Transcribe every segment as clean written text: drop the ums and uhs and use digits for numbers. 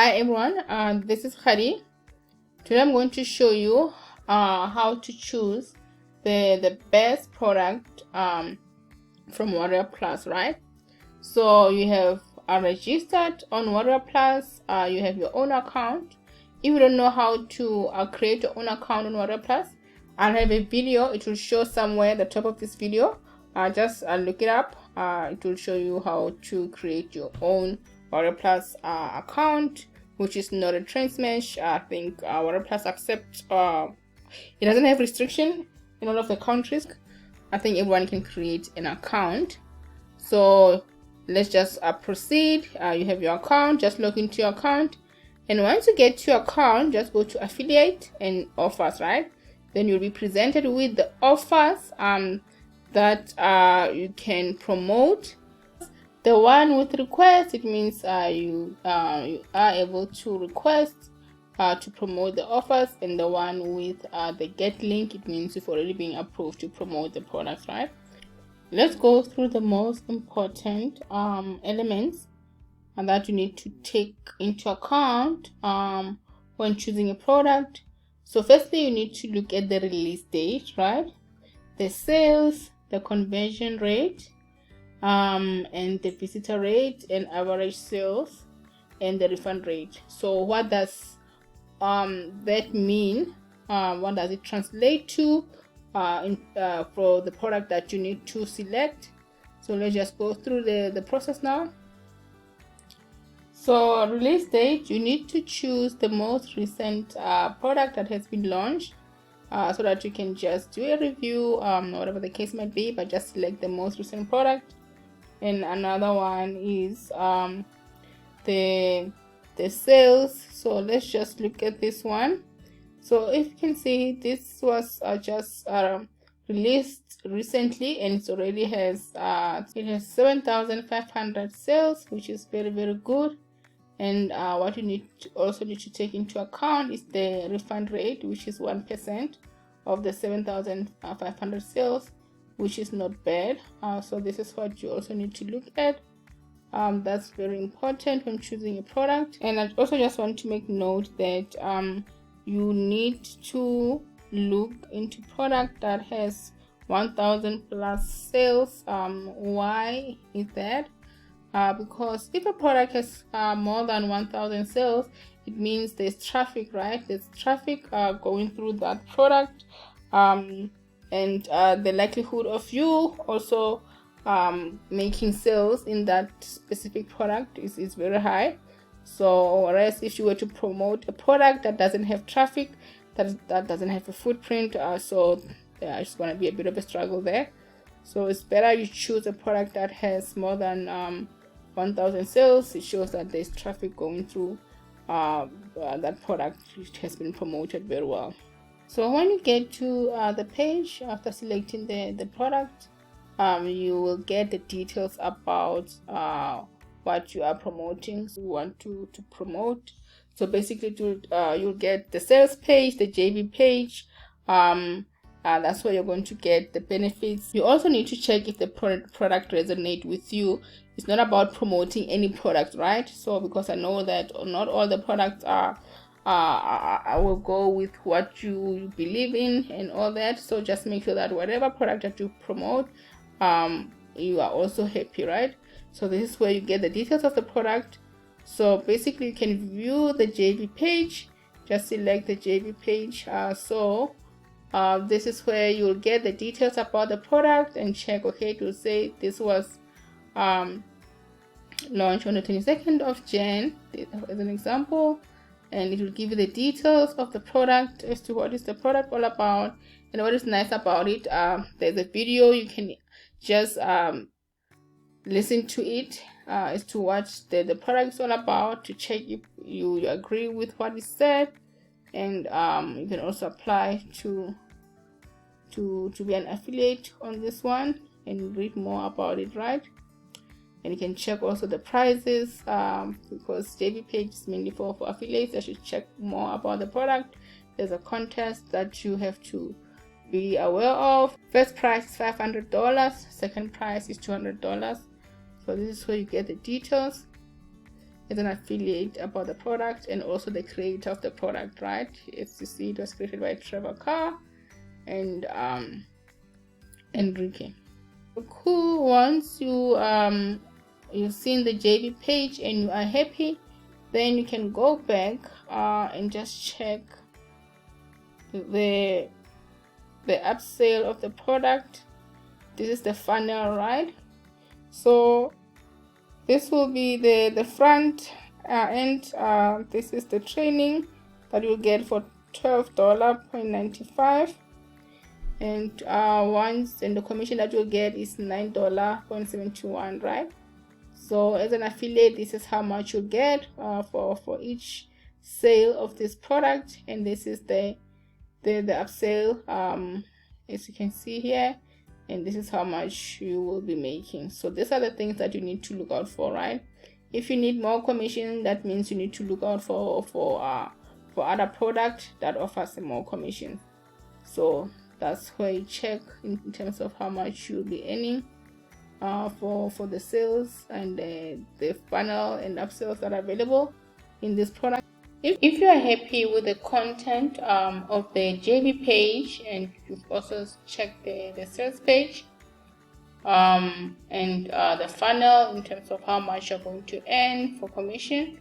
Hi everyone, this is Khadi. Today I'm going to show you how to choose the best product from WarriorPlus, right? So you have registered on WarriorPlus, you have your own account. If you don't know how to create your own account on WarriorPlus, I'll have a video. It will show somewhere at the top of this video. Just look it up. It will show you how to create your own WarriorPlus account, which is not a transmesh. I think WarriorPlus accepts it doesn't have restriction in all of the countries. I think everyone can create an account. So let's just proceed. You have your account, just log into your account, and once you get to your account, just go to affiliate and offers, right? Then you'll be presented with the offers that you can promote. The one with request, it means you are able to request to promote the offers, and the one with the get link, it means you've already been approved to promote the products, right? Let's go through the most important elements and that you need to take into account when choosing a product. So firstly, you need to look at the release date, right? The sales, the conversion rate, and the visitor rate, and average sales, and the refund rate. So what does that mean? What does it translate to for the product that you need to select? So let's just go through the process now. So release date, you need to choose the most recent product that has been launched, so that you can just do a review, whatever the case might be, but just select the most recent product. And another one is the sales. So let's just look at this one. So if you can see, this was just released recently, and it already has 7,500 sales, which is very good. And what you also need to take into account is the refund rate, which is 1% of the 7,500 sales, which is not bad. So this is what you also need to look at. That's very important when choosing a product. And I also just want to make note that you need to look into product that has 1,000 plus sales. Why is that? Because if a product has more than 1,000 sales, it means there's traffic, right? There's traffic going through that product, and the likelihood of you also making sales in that specific product is very high. So whereas if you were to promote a product that doesn't have traffic, that doesn't have a footprint, so it's going to be a bit of a struggle there. So it's better you choose a product that has more than 1,000 sales. It shows that there's traffic going through that product, which has been promoted very well. So when you get to the page after selecting the product, you will get the details about what you are promoting, so you want to promote. So basically you'll get the sales page, the JV page. That's where you're going to get the benefits. You also need to check if the product resonates with you. It's not about promoting any product, right? So because I know that not all the products I will go with what you believe in and all that. So just make sure that whatever product that you promote, you are also happy, right? So this is where you get the details of the product. So basically you can view the JV page. Just select the JV page. This is where you'll get the details about the product and check. Okay, it will say this was launched on the 22nd of Jan as an example, and it will give you the details of the product as to what is the product all about. And what is nice about it, there's a video. You can just listen to it as to what the product is all about, to check if you agree with what is said. And you can also apply to be an affiliate on this one and read more about it, right? And you can check also the prices, because JV page is mainly for affiliates. I should check more about the product. There's a contest that you have to be aware of. First price is $500, second price is $200. So this is where you get the details. as an affiliate about the product and also the creator of the product, right? As you see, it was created by Trevor Carr and Enrique. Cool. Once you've seen the JV page and you are happy, then you can go back and just check the upsell of the product. This is the funnel, right? So this will be the front end. This is the training that you'll get for $12.95, and the commission that you'll get is $9.71, right? So as an affiliate, this is how much you get for each sale of this product, and this is the upsell, as you can see here, and this is how much you will be making. So these are the things that you need to look out for, right? If you need more commission, that means you need to look out for other product that offers more commission. So that's where you check in terms of how much you'll be earning for the sales and the funnel and upsells that are available in this product. If you are happy with the content of the JV page, and you've also checked the sales page and the funnel in terms of how much you're going to earn for commission,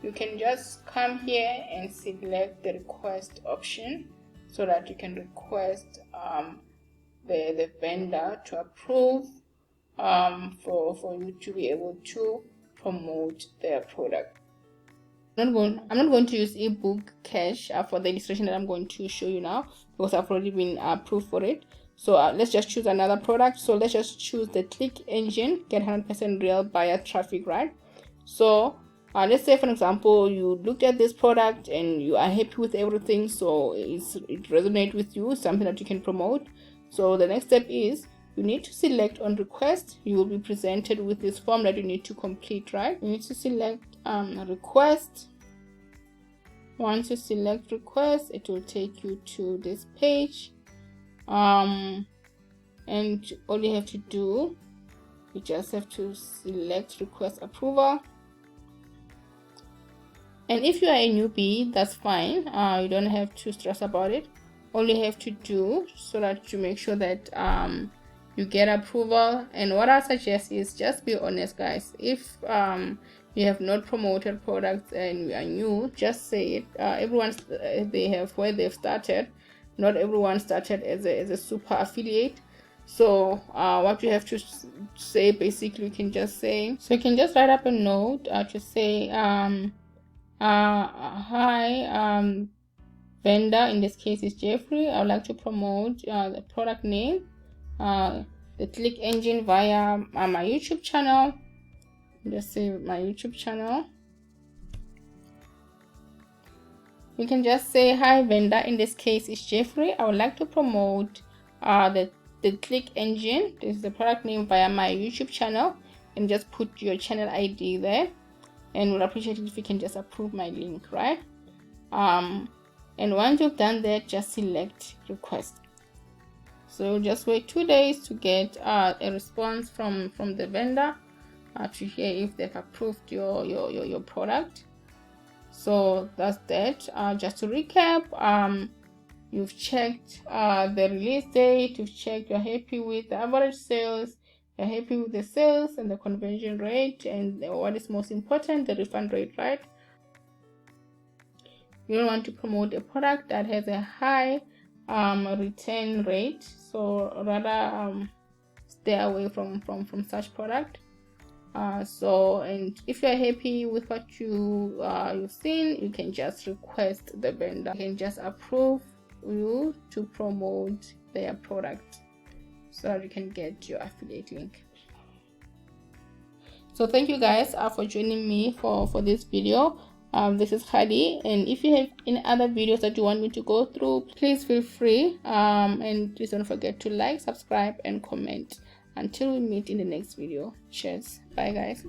you can just come here and select the request option so that you can request the vendor to approve for you to be able to promote their product. I'm not going to use ebook cash for the illustration that I'm going to show you now, because I've already been approved for it. So let's just choose another product. So let's just choose the click engine, get 100% real buyer traffic, right? So let's say, for example, you looked at this product and you are happy with everything, so it resonates with you, something that you can promote. So the next step is you need to select on request. You will be presented with this form that you need to complete, right? You need to select request. Once you select request, it will take you to this page, and all you have to do, you just have to select request approval. And if you are a newbie, that's fine. You don't have to stress about it. All you have to do, so that you make sure that you get approval, and what I suggest is just be honest, guys. If you have not promoted products and you are new, just say it. Everyone, they have where they've started. Not everyone started as a super affiliate. So what you have to say, basically, you can just say, so you can just write up a note to say hi, vendor, in this case is Jeffrey. I would like to promote the product name, the click engine via my YouTube channel. Just say my YouTube channel. You can just say hi vendor, in this case is Jeffrey. I would like to promote the click engine, this is the product name, via my YouTube channel, and just put your channel ID there, and would appreciate it if you can just approve my link, right? And once you've done that, just select request. So just wait 2 days to get a response from the vendor to hear if they've approved your product. So that's that. Just to recap, you've checked the release date, you've checked you're happy with the average sales, you're happy with the sales and the conversion rate, and what is most important, the refund rate, right? You don't want to promote a product that has a high return rate, so rather stay away from such product. And if you're happy with what you've seen, you can just request the vendor, you can just approve you to promote their product so that you can get your affiliate link. So thank you guys for joining me for this video. This is Khadi, and if you have any other videos that you want me to go through, please feel free, and please don't forget to like, subscribe and comment. Until we meet in the next video. Cheers. Bye guys.